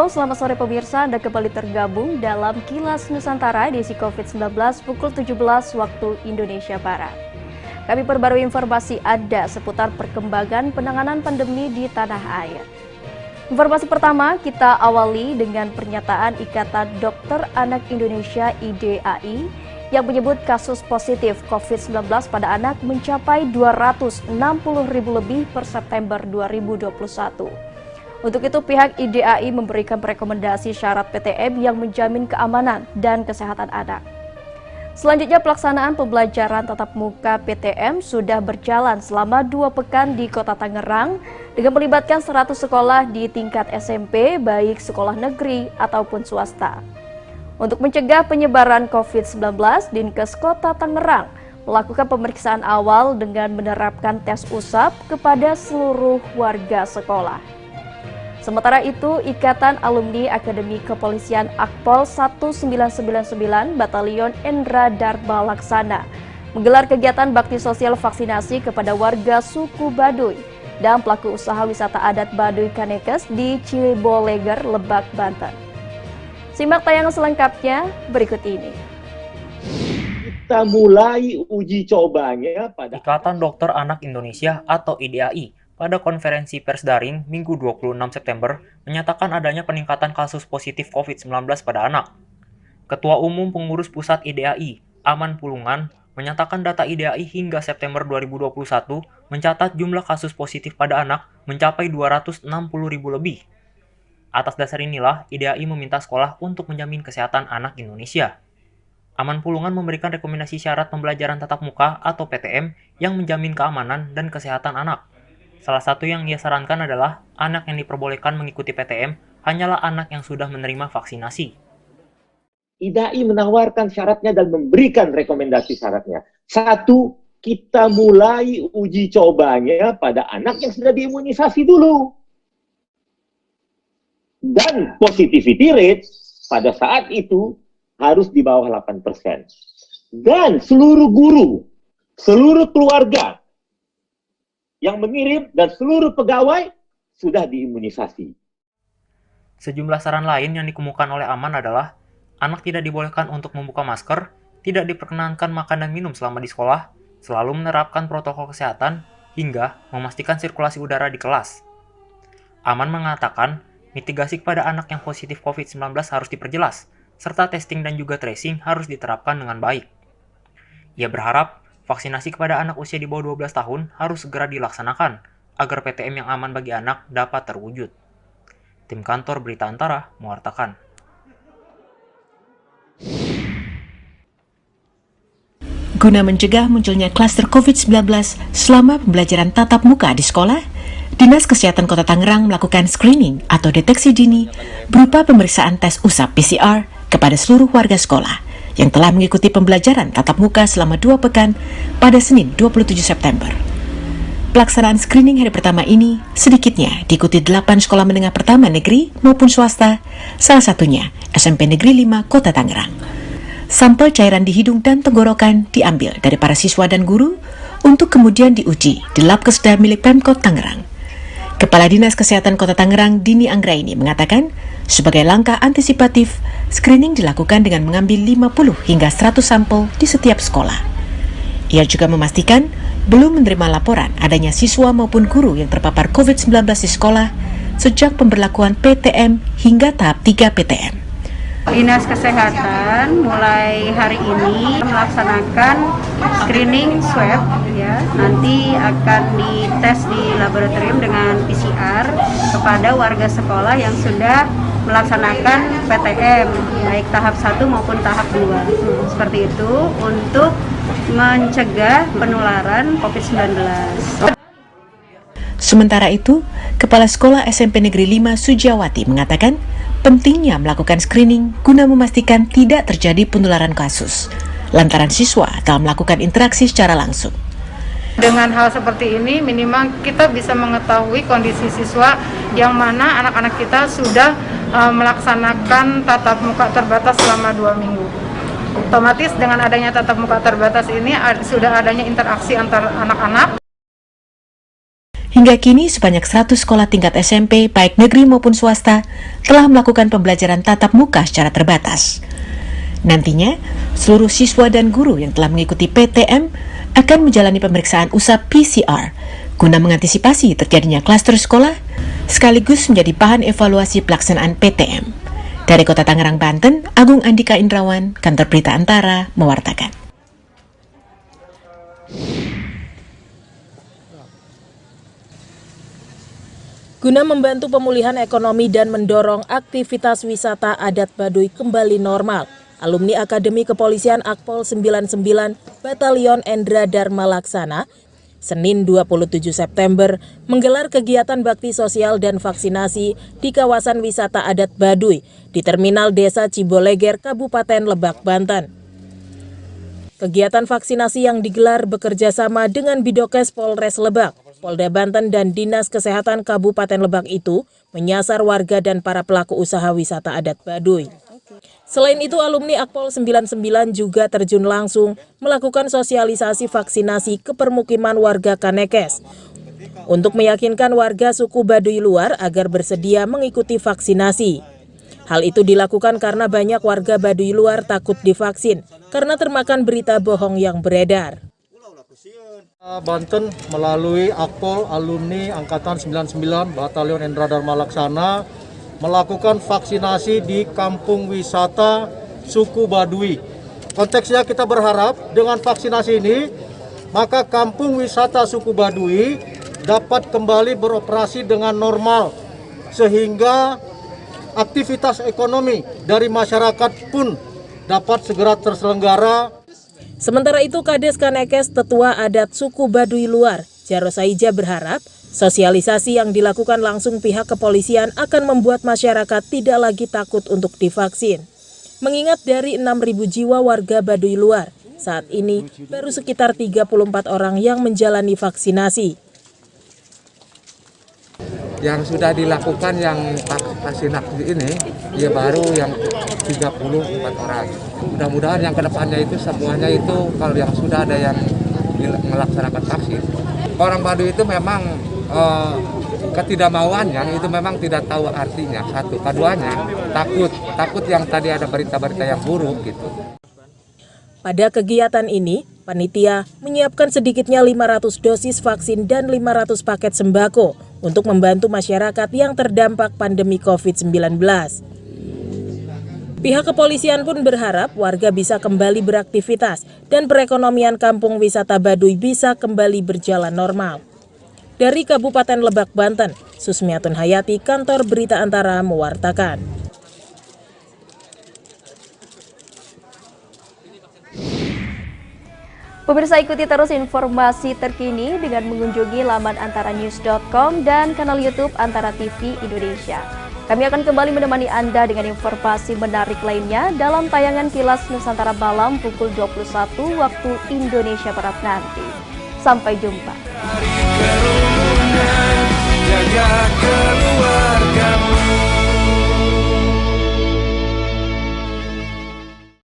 Halo, selamat sore pemirsa. Anda kembali tergabung dalam Kilas Nusantara edisi COVID-19 pukul 17 waktu Indonesia Barat. Kami perbarui informasi Anda seputar perkembangan penanganan pandemi di tanah air. Informasi pertama kita awali dengan pernyataan Ikatan Dokter Anak Indonesia IDAI yang menyebut kasus positif COVID-19 pada anak mencapai 260.000 lebih per September 2021. Untuk itu, pihak IDAI memberikan rekomendasi syarat PTM yang menjamin keamanan dan kesehatan anak. Selanjutnya, pelaksanaan pembelajaran tatap muka PTM sudah berjalan selama 2 pekan di Kota Tangerang dengan melibatkan 100 sekolah di tingkat SMP, baik sekolah negeri ataupun swasta. Untuk mencegah penyebaran COVID-19, Dinkes Kota Tangerang melakukan pemeriksaan awal dengan menerapkan tes usap kepada seluruh warga sekolah. Sementara itu, Ikatan Alumni Akademi Kepolisian Akpol 1999 Batalion Endra Darba Laksana menggelar kegiatan bakti sosial vaksinasi kepada warga suku Baduy dan pelaku usaha wisata adat Baduy Kanekes di Ciboleger, Lebak, Banten. Simak tayangan selengkapnya berikut ini. Kita mulai uji cobanya pada Ikatan Dokter Anak Indonesia atau IDAI pada konferensi pers daring Minggu 26 September menyatakan adanya peningkatan kasus positif COVID-19 pada anak. Ketua Umum Pengurus Pusat IDAI, Aman Pulungan, menyatakan data IDAI hingga September 2021 mencatat jumlah kasus positif pada anak mencapai 260.000 lebih. Atas dasar inilah, IDAI meminta sekolah untuk menjamin kesehatan anak Indonesia. Aman Pulungan memberikan rekomendasi syarat pembelajaran tatap muka atau PTM yang menjamin keamanan dan kesehatan anak. Salah satu yang ia sarankan adalah anak yang diperbolehkan mengikuti PTM hanyalah anak yang sudah menerima vaksinasi. IDAI menawarkan syaratnya dan memberikan rekomendasi syaratnya. 1, kita mulai uji cobanya pada anak yang sudah diimunisasi dulu. Dan positivity rate pada saat itu harus di bawah 8%. Dan seluruh guru, seluruh keluarga yang mengirim dan seluruh pegawai sudah diimunisasi. Sejumlah saran lain yang dikemukakan oleh Aman adalah anak tidak dibolehkan untuk membuka masker, tidak diperkenankan makan dan minum selama di sekolah, selalu menerapkan protokol kesehatan, hingga memastikan sirkulasi udara di kelas. Aman mengatakan mitigasi kepada anak yang positif COVID-19 harus diperjelas, serta testing dan juga tracing harus diterapkan dengan baik. Ia berharap vaksinasi kepada anak usia di bawah 12 tahun harus segera dilaksanakan agar PTM yang aman bagi anak dapat terwujud. Tim Kantor Berita Antara mewartakan. Guna mencegah munculnya klaster COVID-19 selama pembelajaran tatap muka di sekolah, Dinas Kesehatan Kota Tangerang melakukan screening atau deteksi dini berupa pemeriksaan tes usap PCR kepada seluruh warga sekolah yang telah mengikuti pembelajaran tatap muka selama 2 pekan pada Senin 27 September. Pelaksanaan screening hari pertama ini sedikitnya diikuti 8 sekolah menengah pertama negeri maupun swasta, salah satunya SMP Negeri 5 Kota Tangerang. Sampel cairan di hidung dan tenggorokan diambil dari para siswa dan guru untuk kemudian diuji di lab Kesda milik Pemkot Tangerang. Kepala Dinas Kesehatan Kota Tangerang, Dini Anggraini, mengatakan sebagai langkah antisipatif, screening dilakukan dengan mengambil 50 hingga 100 sampel di setiap sekolah. Ia juga memastikan belum menerima laporan adanya siswa maupun guru yang terpapar COVID-19 di sekolah sejak pemberlakuan PTM hingga tahap 3 PTM. Dinas Kesehatan mulai hari ini melaksanakan screening swab, ya. Nanti akan dites di laboratorium dengan PCR kepada warga sekolah yang sudah melaksanakan PTM, baik tahap 1 maupun tahap 2. Seperti itu untuk mencegah penularan COVID-19. Sementara itu, Kepala Sekolah SMP Negeri 5 Sujiawati mengatakan pentingnya melakukan screening guna memastikan tidak terjadi penularan kasus, lantaran siswa telah melakukan interaksi secara langsung. Dengan hal seperti ini, minimal kita bisa mengetahui kondisi siswa yang mana anak-anak kita sudah melaksanakan tatap muka terbatas selama 2 minggu. Otomatis dengan adanya tatap muka terbatas ini sudah adanya interaksi antar anak-anak. Hingga kini sebanyak 100 sekolah tingkat SMP, baik negeri maupun swasta, telah melakukan pembelajaran tatap muka secara terbatas. Nantinya, seluruh siswa dan guru yang telah mengikuti PTM akan menjalani pemeriksaan usap PCR guna mengantisipasi terjadinya klaster sekolah, sekaligus menjadi bahan evaluasi pelaksanaan PTM. Dari Kota Tangerang, Banten, Agung Andika Indrawan, Kantor Berita Antara, mewartakan. Guna membantu pemulihan ekonomi dan mendorong aktivitas wisata adat Baduy kembali normal, alumni Akademi Kepolisian Akpol 99 Batalion Endra Dharma Laksana, Senin 27 September, menggelar kegiatan bakti sosial dan vaksinasi di kawasan wisata adat Baduy di Terminal Desa Ciboleger, Kabupaten Lebak, Banten. Kegiatan vaksinasi yang digelar bekerja sama dengan Bidokes Polres Lebak, Polda Banten dan Dinas Kesehatan Kabupaten Lebak itu menyasar warga dan para pelaku usaha wisata adat Baduy. Selain itu, alumni Akpol 99 juga terjun langsung melakukan sosialisasi vaksinasi ke permukiman warga Kanekes untuk meyakinkan warga suku Baduy luar agar bersedia mengikuti vaksinasi. Hal itu dilakukan karena banyak warga Baduy luar takut divaksin karena termakan berita bohong yang beredar. Banten melalui Akpol alumni Angkatan 99 Batalion Endra Dharma Laksana melakukan vaksinasi di kampung wisata suku Baduy. Konteksnya kita berharap dengan vaksinasi ini maka kampung wisata suku Baduy dapat kembali beroperasi dengan normal sehingga aktivitas ekonomi dari masyarakat pun dapat segera terselenggara. Sementara itu, Kades Kanekes Tetua Adat Suku Baduy Luar, Jaro Saija berharap sosialisasi yang dilakukan langsung pihak kepolisian akan membuat masyarakat tidak lagi takut untuk divaksin. Mengingat dari 6.000 jiwa warga Baduy Luar, saat ini baru sekitar 34 orang yang menjalani vaksinasi. Yang sudah dilakukan yang vaksinasi ini, ya baru yang 34 orang. Mudah-mudahan yang kedepannya itu semuanya itu kalau yang sudah ada yang melaksanakan vaksin. Orang Baduy itu memang ketidakmauannya itu memang tidak tahu artinya. Satu, keduanya takut yang tadi ada berita-berita yang buruk gitu. Pada kegiatan ini, panitia menyiapkan sedikitnya 500 dosis vaksin dan 500 paket sembako untuk membantu masyarakat yang terdampak pandemi COVID-19. Pihak kepolisian pun berharap warga bisa kembali beraktivitas dan perekonomian kampung wisata Baduy bisa kembali berjalan normal. Dari Kabupaten Lebak, Banten, Susmiatun Hayati, Kantor Berita Antara mewartakan. Pemirsa, ikuti terus informasi terkini dengan mengunjungi laman antaranews.com dan kanal YouTube Antara TV Indonesia. Kami akan kembali menemani Anda dengan informasi menarik lainnya dalam tayangan Kilas Nusantara Malam pukul 21 waktu Indonesia Barat nanti. Sampai jumpa. Jaga keluarga.